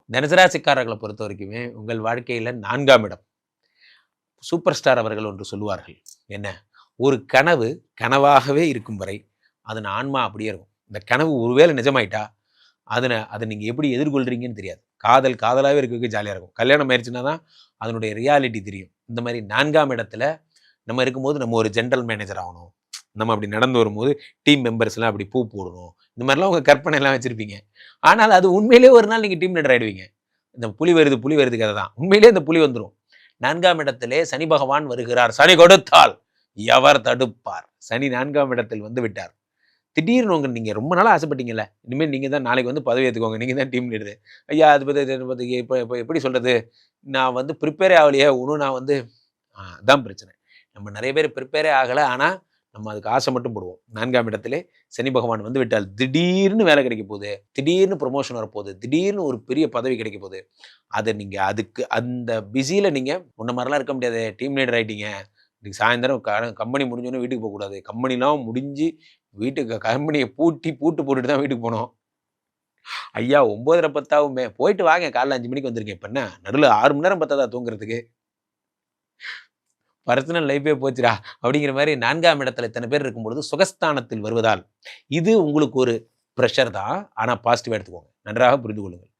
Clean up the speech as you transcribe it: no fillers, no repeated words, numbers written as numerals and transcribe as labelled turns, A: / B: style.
A: தனுசராசிக்காரர்களை பொறுத்த வரைக்குமே உங்கள் வாழ்க்கையில் 4ஆம் இடம். சூப்பர் ஸ்டார் அவர்கள் ஒன்று சொல்லுவார்கள். என்ன? ஒரு கனவு கனவாகவே இருக்கும் வரை அதன் ஆன்மா அப்படியே இருக்கும். இந்த கனவு ஒருவேளை நிஜமாயிட்டா அதை நீங்கள் எப்படி எதிர்கொள்கிறீங்கன்னு தெரியாது. காதல் காதலாகவே இருக்க ஜாலியாக இருக்கும். கல்யாணம் ஆயிடுச்சுன்னா தான் அதனுடைய ரியாலிட்டி தெரியும். இந்த மாதிரி 4ஆம் இடத்துல நம்ம இருக்கும்போது நம்ம ஒரு ஜென்ரல் மேனேஜர் ஆகணும். நம்ம அப்படி நடந்து வரும்போது டீம் மெம்பர்ஸ்லாம் அப்படி பூ போடணும். இந்த மாதிரிலாம் உங்கள் கற்பனை எல்லாம் வச்சுருப்பீங்க. ஆனால் அது உண்மையிலே ஒரு நாள் நீங்கள் டீம் லீடர் ஆகிடுவீங்க. இந்த புலி வருது கதை தான். உண்மையிலே இந்த புலி வந்துடும். 4ஆம் இடத்திலே சனி பகவான் வருகிறார். சனி கொடுத்தால் எவர் தடுப்பார்? சனி 4ஆம் இடத்தில் வந்து விட்டார். திடீர்னு நீங்கள் ரொம்ப நாளாக ஆசைப்பட்டீங்கல்ல, இனிமேல் நீங்கள் தான் நாளைக்கு வந்து பதவி ஏற்றுக்கோங்க, நீங்கள் தான் டீம் லீடர். ஐயா அது பற்றி இப்போ இப்போ எப்படி சொல்கிறது, நான் வந்து ப்ரிப்பேரே ஆகலையே ஒன்றும். நான் வந்து அதான் பிரச்சனை. நம்ம நிறைய பேர் ப்ரிப்பேரே ஆகலை. ஆனால் நம்ம அதுக்கு ஆசை மட்டும் போடுவோம். 4ஆம் இடத்திலே சனி பகவான் வந்து விட்டால் திடீர்னு வேலை கிடைக்க போகுது, திடீர்னு ப்ரொமோஷன் வரப்போகுது, திடீர்னு ஒரு பெரிய பதவி கிடைக்க போகுது. அதை நீங்கள் அதுக்கு அந்த பிஸியில் நீங்கள் முன்ன மாதிரிலாம் இருக்க முடியாது. டீம் லீடர் ஆகிட்டீங்க, இன்னைக்கு சாயந்தரம் கம்பெனி முடிஞ்சோன்னே வீட்டுக்கு போகக்கூடாது. கம்பெனிலாம் முடிஞ்சு வீட்டுக்கு கம்பெனியை பூட்டு போட்டுட்டு தான் வீட்டுக்கு போனோம். ஐயா 9:30 10 போயிட்டு வாங்க, காலைல 5 மணிக்கு வந்துருக்கேன். இப்போ என்ன நடுவில் 6 மணி நேரம் பத்தாதா தூங்குறதுக்கு? பர்சனல் லைஃபே போச்சுடா அப்படிங்கிற மாதிரி 4ஆம் இடத்துல இத்தனை பேர் இருக்கும்பொழுது சுகஸ்தானத்தில் வருவதால் இது உங்களுக்கு ஒரு ப்ரெஷர் தான். ஆனால் பாசிட்டிவாக எடுத்துக்கோங்க. நன்றாக புரிந்து கொள்ளுங்கள்.